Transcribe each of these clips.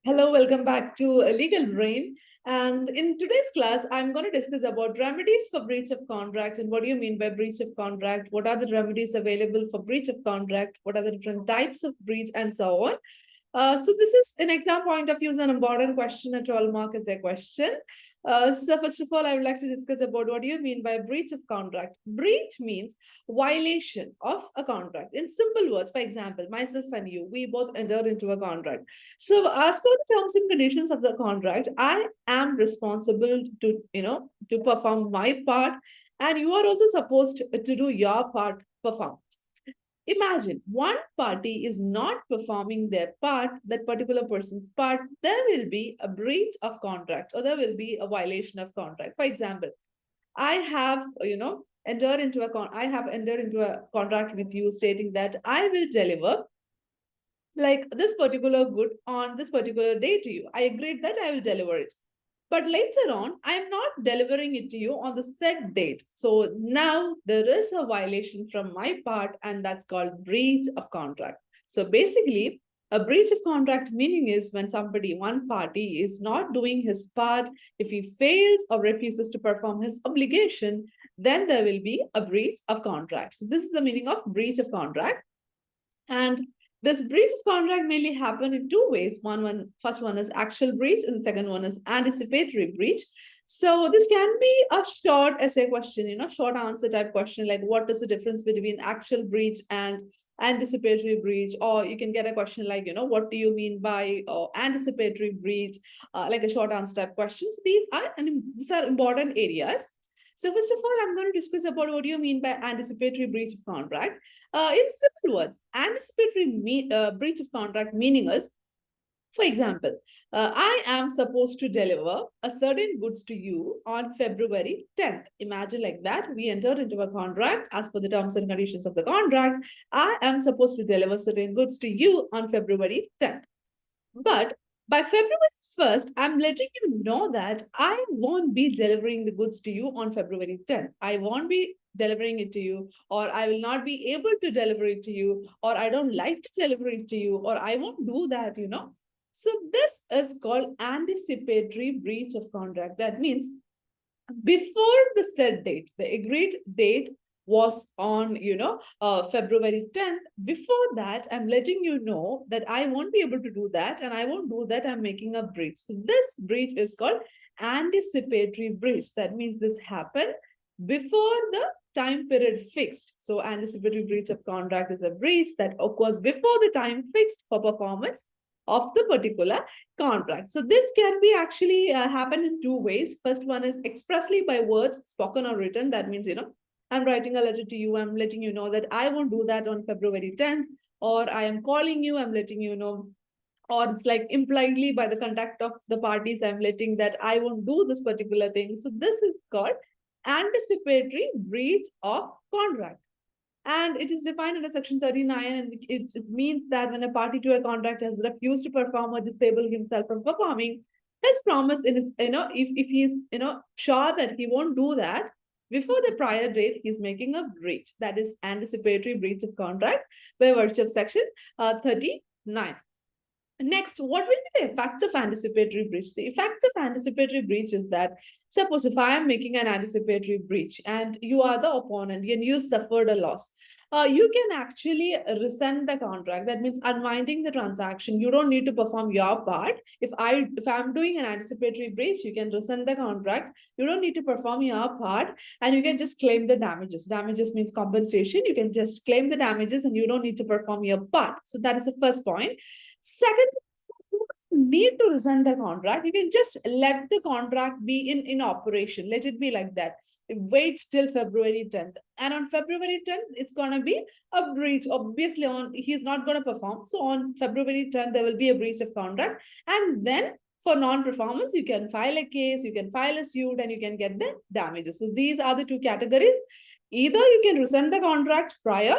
Hello, welcome back to Legal Brain. And in today's class, I'm going to discuss about remedies for breach of contract. And what do you mean by breach of contract? What are the remedies available for breach of contract? What are the different types of breach and so on? So this is an exam point of view, is an important question, a 12 mark is a question. So first of all, I would like to discuss about what do you mean by breach of contract? Breach means violation of a contract. In simple words, for example, myself and you, we both entered into a contract. So as per the terms and conditions of the contract, I am responsible to perform my part, and you are also supposed to do your part perform. Imagine one party is not performing their part, that particular person's part, there will be a breach of contract or there will be a violation of contract. For example, I have, I have entered into a contract with you stating that I will deliver like this particular good on this particular day to you. I agreed that I will deliver it. But later on, I'm not delivering it to you on the set date. So now there is a violation from my part, and that's called breach of contract. So basically, a breach of contract meaning is when one party is not doing his part, if he fails or refuses to perform his obligation, then there will be a breach of contract. So this is the meaning of breach of contract. And this breach of contract mainly happen in two ways. First one is actual breach, and the second one is anticipatory breach. So this can be a short essay question, short answer type question, like what is the difference between actual breach and anticipatory breach? Or you can get a question like, what do you mean by anticipatory breach? Like a short answer type question. So these are important areas. So first of all, I'm going to discuss about what do you mean by anticipatory breach of contract. In simple words, anticipatory breach of contract meaning is, for example, I am supposed to deliver a certain goods to you on February 10th. Imagine like that. We entered into a contract as per the terms and conditions of the contract. I am supposed to deliver certain goods to you on February 10th. But by February 1st, I'm letting you know that I won't be delivering the goods to you on February 10th. I won't be delivering it to you, or I will not be able to deliver it to you, or I don't like to deliver it to you, or I won't do that. So this is called anticipatory breach of contract. That means before the set date, the agreed date was on, February 10th. Before that, I'm letting you know that I won't be able to do that, and I won't do that. I'm making a breach. So this breach is called anticipatory breach. That means this happened before the time period fixed. So anticipatory breach of contract is a breach that occurs before the time fixed for performance of the particular contract. So this can be actually happen in two ways. First one is expressly by words, spoken or written. That means, I'm writing a letter to you. I'm letting you know that I won't do that on February 10th, or I am calling you. I'm letting you know, or it's like impliedly by the contact of the parties, I'm letting that I won't do this particular thing. So this is called anticipatory breach of contract. And it is defined under Section 39, and it means that when a party to a contract has refused to perform or disable himself from performing his promise in its, if he's, sure that he won't do that before the prior date, he's making a breach. That is anticipatory breach of contract by virtue of Section 39. Next, what will be the effect of anticipatory breach? The effect of anticipatory breach is that, suppose if I am making an anticipatory breach and you are the opponent and you suffered a loss, you can actually rescind the contract. That means unwinding the transaction. You don't need to perform your part. If I'm doing an anticipatory breach, you can rescind the contract. You don't need to perform your part, and you can just claim the damages. Damages means compensation. You can just claim the damages and you don't need to perform your part. So that is the first point. Second, you don't need to rescind the contract. You can just let the contract be in operation. Let it be like that. Wait till February 10th. And on February 10th, it's going to be a breach. Obviously, he's not going to perform. So on February 10th, there will be a breach of contract. And then for non-performance, you can file a case, you can file a suit, and you can get the damages. So these are the two categories. Either you can rescind the contract prior,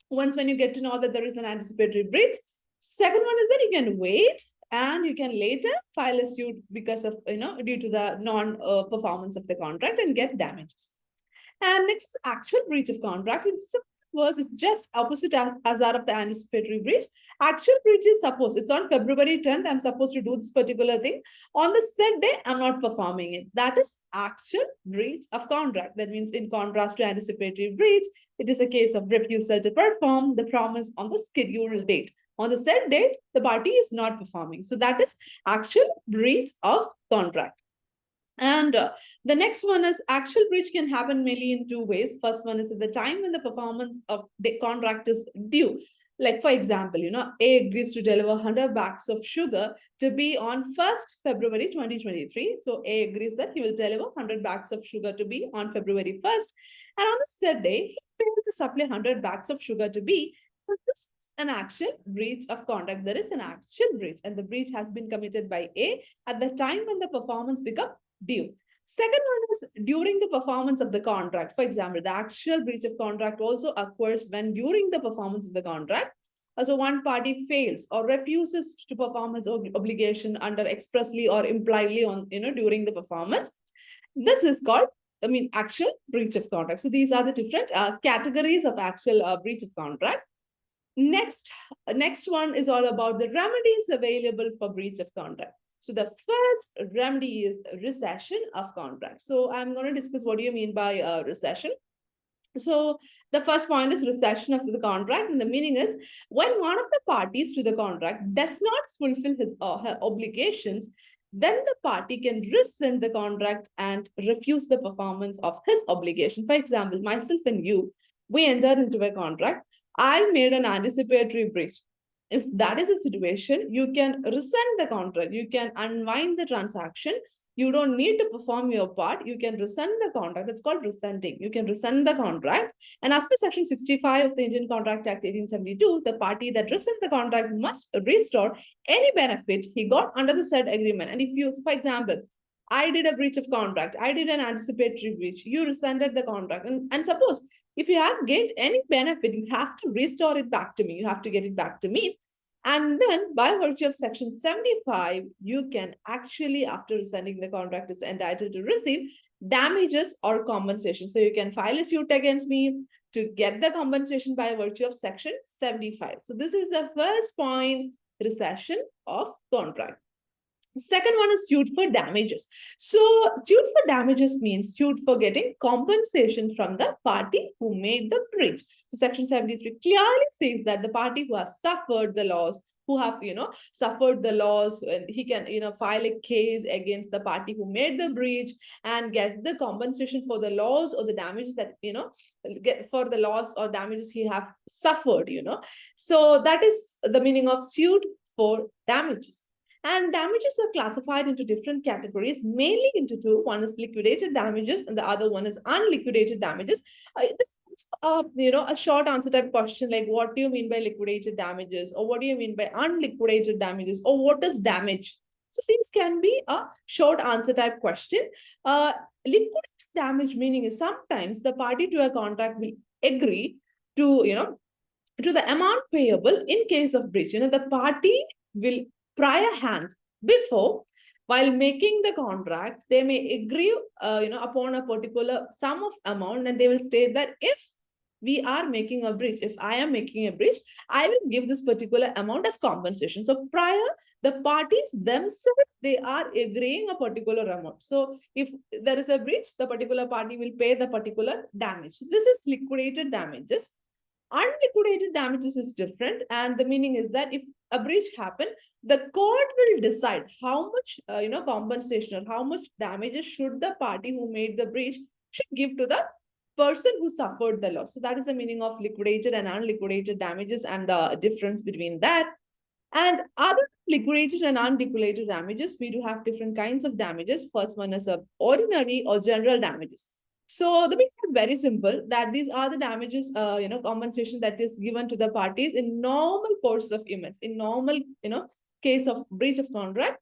when you get to know that there is an anticipatory breach. Second one is that you can wait and you can later file a suit because of, due to the non-performance of the contract and get damages. And next is actual breach of contract. In simple was it's just opposite as that of the anticipatory breach. Actual breach is suppose it's on February 10th, I'm supposed to do this particular thing. On the said day, I'm not performing it. That is actual breach of contract. That means in contrast to anticipatory breach, it is a case of refusal to perform the promise on the scheduled date. On the said date, the party is not performing. So that is actual breach of contract. And the next one is actual breach can happen mainly in two ways. First one is at the time when the performance of the contract is due. Like for example, A agrees to deliver 100 bags of sugar to be on 1st February 2023. So A agrees that he will deliver 100 bags of sugar to be on February 1st. And on the said day, he failed to supply 100 bags of sugar to B. So this is an actual breach of contract. There is an actual breach, and the breach has been committed by A at the time when the performance becomes due. Second one is during the performance of the contract. For example, the actual breach of contract also occurs when during the performance of the contract, so one party fails or refuses to perform his obligation under expressly or impliedly on during the performance. This is called actual breach of contract. So these are the different categories of actual breach of contract. Next one is all about the remedies available for breach of contract. So the first remedy is recession of contract. So I'm going to discuss what do you mean by recession. So the first point is recession of the contract, and the meaning is when one of the parties to the contract does not fulfill his or her obligations, then the party can rescind the contract and refuse the performance of his obligation. For example, myself and you, we entered into a contract. I made an anticipatory breach. If that is the situation, you can rescind the contract. You can unwind the transaction. You don't need to perform your part. You can rescind the contract. That's called rescinding. You can rescind the contract. And as per Section 65 of the Indian Contract Act 1872, the party that rescinds the contract must restore any benefit he got under the said agreement. And if you, for example, I did a breach of contract, I did an anticipatory breach, you rescinded the contract, and suppose if you have gained any benefit, you have to restore it back to me. You have to get it back to me. And then by virtue of Section 75, you can actually, after rescinding the contract, is entitled to receive damages or compensation. So you can file a suit against me to get the compensation by virtue of Section 75. So this is the first point, recession of contract. The second one is suit for damages. So suit for damages means suit for getting compensation from the party who made the breach. So Section 73 clearly says that the party who has suffered the loss, who have suffered the loss, he can file a case against the party who made the breach and get the compensation for the loss or the damages that get for the loss or damages he have suffered. So that is the meaning of suit for damages. And damages are classified into different categories, mainly into two. One is liquidated damages, and the other one is unliquidated damages. This is a short answer type question, like what do you mean by liquidated damages, or what do you mean by unliquidated damages, or what is damage? So these can be a short answer type question. Liquidated damage meaning is sometimes the party to a contract will agree to to the amount payable in case of breach. The party will prior hand before, while making the contract, they may agree upon a particular sum of amount, and they will state that if we are making a breach, if I am making a breach, I will give this particular amount as compensation. So prior, the parties themselves, they are agreeing a particular amount. So if there is a breach, the particular party will pay the particular damage. This is liquidated damages. Unliquidated damages is different, and the meaning is that if a breach happened, the court will decide how much compensation or how much damages should the party who made the breach should give to the person who suffered the loss. So that is the meaning of liquidated and unliquidated damages and the difference between that. And other liquidated and unliquidated damages, we do have different kinds of damages. First one is ordinary or general damages. So the meaning is very simple, that these are the damages, compensation that is given to the parties in normal course of events, in normal, case of breach of contract.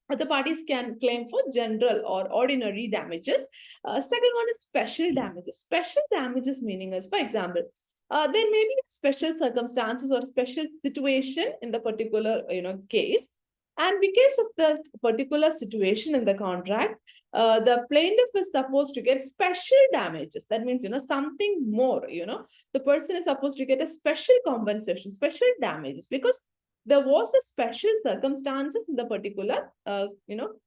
The parties can claim for general or ordinary damages. Second one is special damages. Special damages meaning is, for example, there may be special circumstances or special situation in the particular, case. And because of the particular situation in the contract, the plaintiff is supposed to get special damages. That means, something more, the person is supposed to get a special compensation, special damages, because there was a special circumstances in the particular,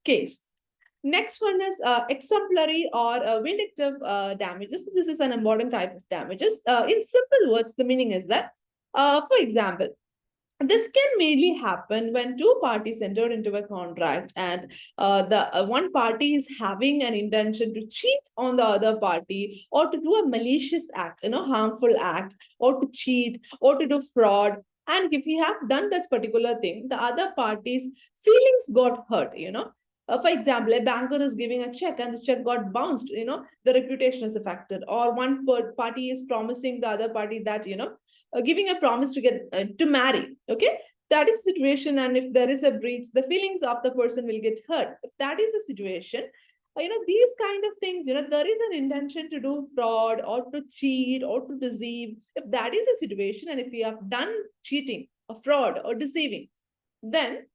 case. Next one is exemplary or vindictive damages. This is an important type of damages. In simple words, the meaning is that, for example, this can mainly happen when two parties enter into a contract and the one party is having an intention to cheat on the other party or to do a malicious act, harmful act, or to cheat or to do fraud. And if he have done this particular thing, the other party's feelings got hurt, for example, a banker is giving a check and the check got bounced, the reputation is affected. Or one party is promising the other party that, giving a promise to get to marry. Okay, that is the situation. And if there is a breach, the feelings of the person will get hurt. If that is the situation, these kind of things, there is an intention to do fraud or to cheat or to deceive. If that is the situation, and if you have done cheating or fraud or deceiving, then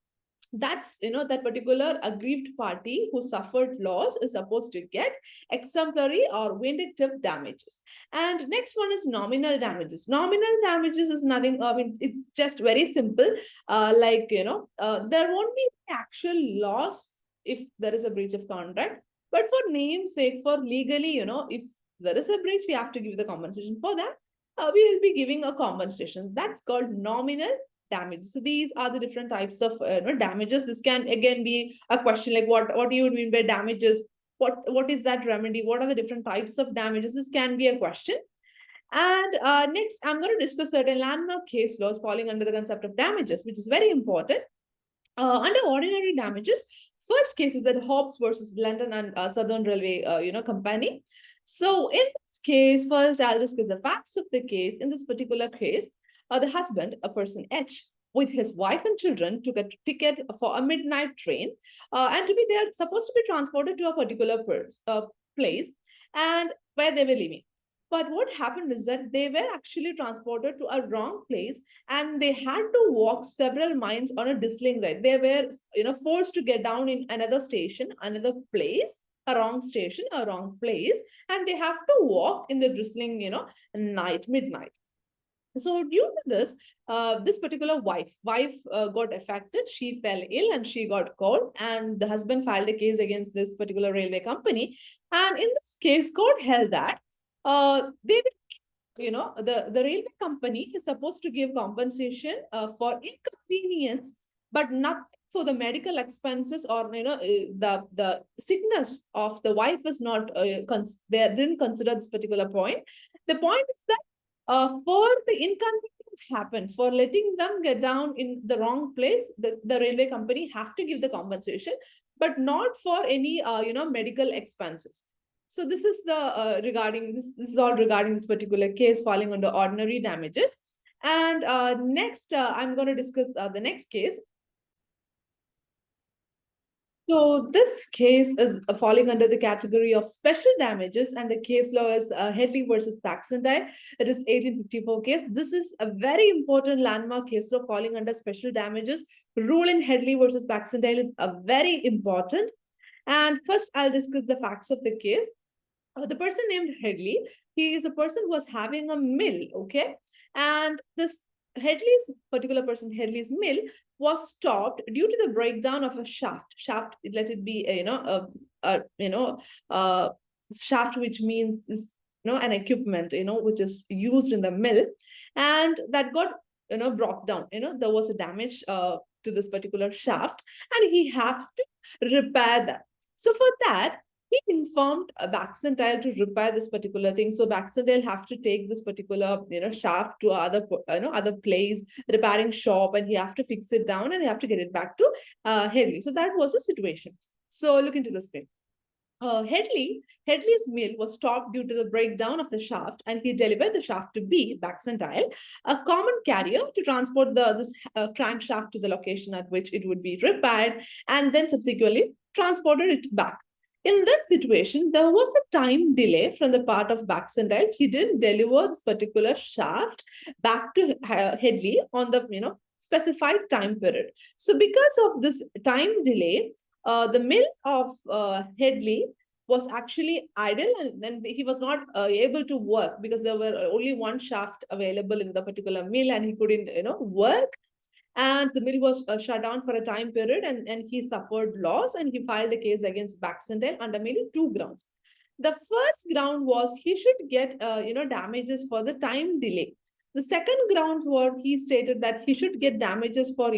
that's, that particular aggrieved party who suffered loss is supposed to get exemplary or vindictive damages. And next one is nominal damages. Nominal damages is nothing, it's just very simple. There won't be actual loss if there is a breach of contract, but for name's sake, for legally, if there is a breach, we have to give the compensation for that. We will be giving a compensation. That's called nominal damage. So these are the different types of damages. This can again be a question like what do you mean by damages? What is that remedy? What are the different types of damages? This can be a question. And next, I'm going to discuss certain landmark case laws falling under the concept of damages, which is very important. Under ordinary damages, first case is that Hobbs versus London and Southern Railway, Company. So in this case, first I'll discuss the facts of the case. In this particular case, the husband, a person H, with his wife and children, took a ticket for a midnight train, and to be there, supposed to be transported to a particular place, and where they were living. But what happened is that they were actually transported to a wrong place, and they had to walk several miles on a distilling ride. They were, forced to get down in another station, another place, a wrong station, a wrong place, and they have to walk in the drizzling, midnight. So due to this, this particular wife got affected. She fell ill and she got cold, and the husband filed a case against this particular railway company. And in this case, court held that they will, the railway company is supposed to give compensation for inconvenience, but not for the medical expenses, or the sickness of the wife is not they didn't consider this particular point. The point is that for the inconvenience happen, for letting them get down in the wrong place, the railway company have to give the compensation, but not for any medical expenses. So this is the regarding this. This is all regarding this particular case falling under ordinary damages. And next, I'm going to discuss the next case. So this case is falling under the category of special damages, and the case law is Headley versus Baxendale. It is 1854 case. This is a very important landmark case law falling under special damages. Rule in Headley versus Baxendale is very important. And first, I'll discuss the facts of the case. The person named Headley, he is a person who was having a mill, okay? And this particular person, Headley's mill, was stopped due to the breakdown of a shaft. Shaft, let it be shaft, which means is an equipment which is used in the mill, and that got brought down. There was a damage to this particular shaft, and he have to repair that. So for that, he informed Baxendale to repair this particular thing. So Baxendale have to take this particular shaft to other place, repairing shop, and he have to fix it down and he have to get it back to Headley. So that was the situation. So look into this bit. Headley's mill was stopped due to the breakdown of the shaft, and he delivered the shaft to B, Baxendale, a common carrier, to transport this crankshaft to the location at which it would be repaired, and then subsequently transported it back. In this situation, there was a time delay from the part of Baxendale. He didn't deliver this particular shaft back to Headley on the specified time period. So because of this time delay, the mill of Headley was actually idle, and then he was not able to work because there were only one shaft available in the particular mill, and he couldn't, work. And the mill was shut down for a time period, and he suffered loss, and he filed a case against Baxendale under mainly two grounds. The first ground was he should get, damages for the time delay. The second ground was he stated that he should get damages for,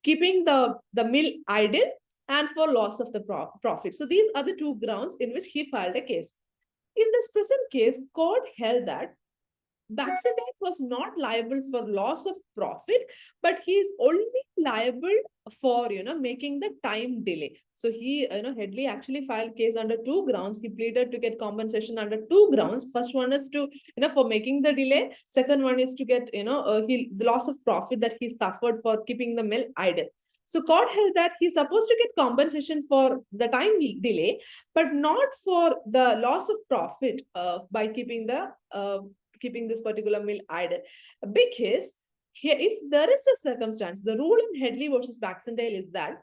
keeping the mill idle and for loss of the profit. So these are the two grounds in which he filed a case. In this present case, court held that Baxendale was not liable for loss of profit, but he is only liable for, making the time delay. So he, Headley actually filed case under two grounds. He pleaded to get compensation under two grounds. First one is to, for making the delay. Second one is to get, the loss of profit that he suffered for keeping the mill idle. So court held that he's supposed to get compensation for the time delay, but not for the loss of profit by keeping this particular mill idle. Because here, if there is a circumstance, the rule in Headley versus Baxendale is that,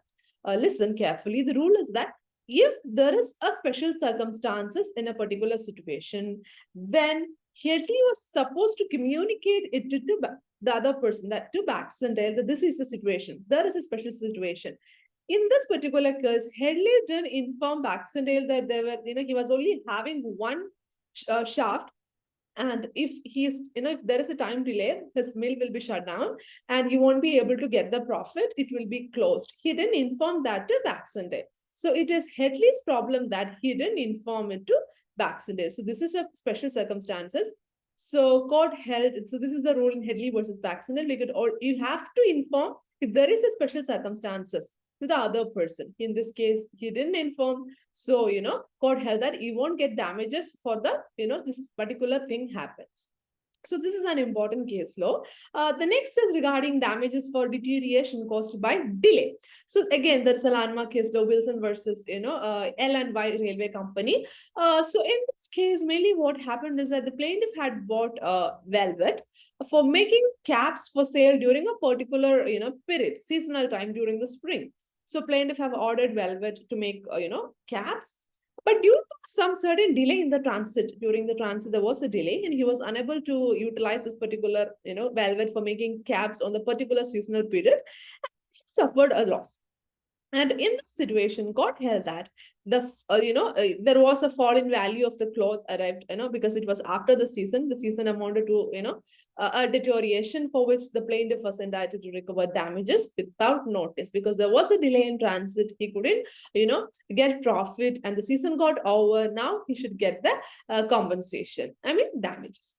listen carefully, the rule is that if there is a special circumstances in a particular situation, then Headley was supposed to communicate it to the other person, that to Baxendale, that this is the situation, there is a special situation. In this particular case, Headley didn't inform Baxendale that there were, he was only having one shaft. And if if there is a time delay, his mill will be shut down and he won't be able to get the profit. It will be closed. He didn't inform that to Baxendale. So it is Headley's problem that he didn't inform it to Baxendale. So this is a special circumstances. So court held, so this is the rule in Headley versus Baxendale. You have to inform if there is a special circumstances to the other person. In this case, he didn't inform. So, court held that he won't get damages for the, this particular thing happened. So this is an important case law. The next is regarding damages for deterioration caused by delay. So again, there's a landmark case law, Wilson versus, L&Y Railway Company. So in this case, mainly what happened is that the plaintiff had bought velvet for making caps for sale during a particular, period, seasonal time during the spring. So plaintiff have ordered velvet to make, caps. But due to some certain delay in the transit, during the transit, there was a delay and he was unable to utilize this particular, velvet for making caps on the particular seasonal period. And he suffered a loss. And in this situation, court held that there was a fall in value of the cloth arrived, because it was after the season amounted to, a deterioration for which the plaintiff was entitled to recover damages without notice, because there was a delay in transit. He couldn't, get profit and the season got over. Now he should get the compensation, damages.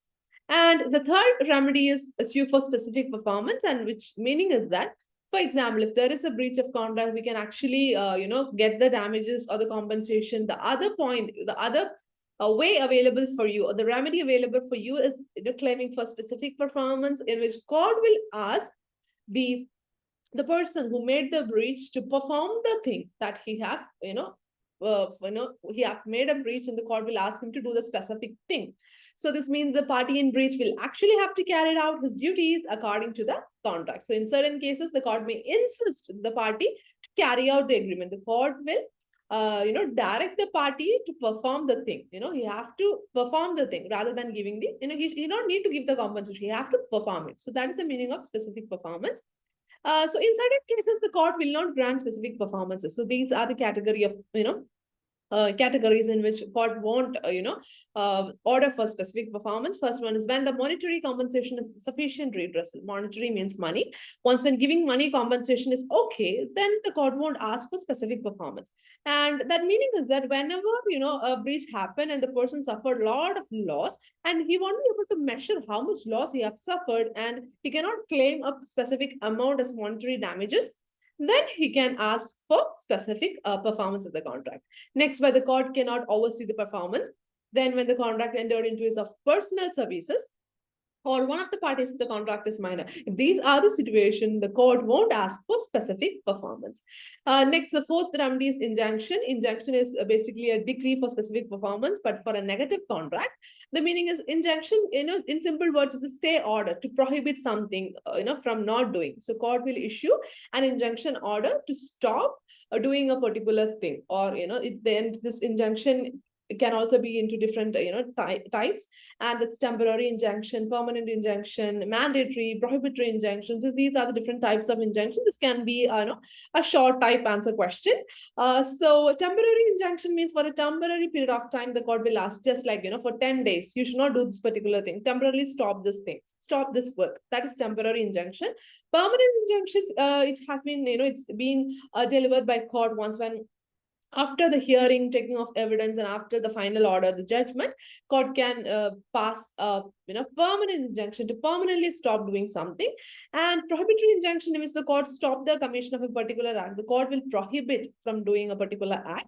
And the third remedy is sue for specific performance, and which meaning is that, for example, if there is a breach of contract, we can actually, get the damages or the compensation. The other point, the other way available for you, or the remedy available for you, is claiming for specific performance, in which court will ask the person who made the breach to perform the thing that he have, he have made a breach, and the court will ask him to do the specific thing. So this means the party in breach will actually have to carry out his duties according to the contract. So in certain cases, the court may insist the party to carry out the agreement. The court will, direct the party to perform the thing. You have to perform the thing rather than giving the, you don't need to give the compensation. You have to perform it. So that is the meaning of specific performance. So in certain cases, the court will not grant specific performances. So these are the category of, categories in which court won't, order for specific performance. First one is when the monetary compensation is sufficient redressal. Monetary means money. Once when giving money compensation is okay, then the court won't ask for specific performance. And that meaning is that whenever, a breach happened and the person suffered a lot of loss, and he won't be able to measure how much loss he has suffered, and he cannot claim a specific amount as monetary damages, then he can ask for specific performance of the contract. Next, where the court cannot oversee the performance, then when the contract entered into is of personal services, or one of the parties of the contract is minor. If these are the situation, the court won't ask for specific performance. Next, the fourth remedy is injunction. Injunction is basically a decree for specific performance, but for a negative contract. The meaning is injunction, in simple words, is a stay order to prohibit something, from not doing. So court will issue an injunction order to stop doing a particular thing, or, then this injunction can also be into different, types, and that's temporary injunction, permanent injunction, mandatory, prohibitory injunctions. So these are the different types of injunction. This can be, a short type answer question. So temporary injunction means for a temporary period of time, the court will ask, just like, for 10 days, you should not do this particular thing. Temporarily stop this thing. Stop this work. That is temporary injunction. Permanent injunctions, it has been, it's been delivered by court once when after the hearing, taking of evidence, and after the final order, the judgment, court can pass permanent injunction to permanently stop doing something. And prohibitory injunction means the court stop the commission of a particular act. The court will prohibit from doing a particular act.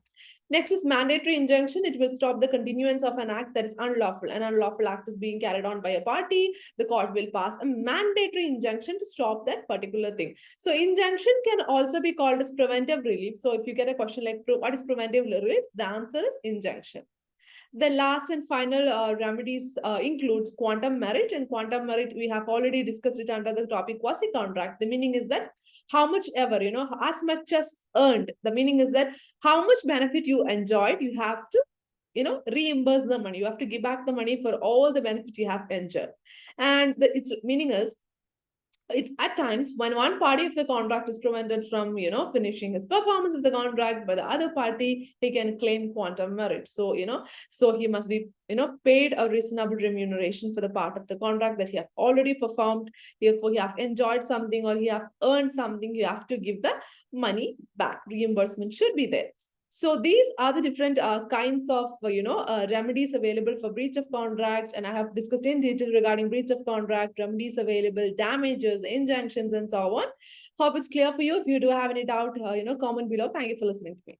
Next is mandatory injunction. It will stop the continuance of an act that is unlawful. An unlawful act is being carried on by a party. The court will pass a mandatory injunction to stop that particular thing. So injunction can also be called as preventive relief. So if you get a question like what is preventive relief, the answer is injunction. The last and final remedies includes quantum merit. And quantum merit, we have already discussed it under the topic quasi-contract. The meaning is that how much ever, as much as earned. The meaning is that how much benefit you enjoyed, you have to, reimburse the money. You have to give back the money for all the benefit you have enjoyed. And its meaning is, at times when one party of the contract is prevented from finishing his performance of the contract by the other party, he can claim quantum merit. So so he must be paid a reasonable remuneration for the part of the contract that he have already performed. Therefore, he have enjoyed something or he have earned something, you have to give the money back. Reimbursement should be there. So these are the different kinds of remedies available for breach of contract, and I have discussed in detail regarding breach of contract, remedies available, damages, injunctions, and so on. Hope it's clear for you. If you do have any doubt, comment below. Thank you for listening to me.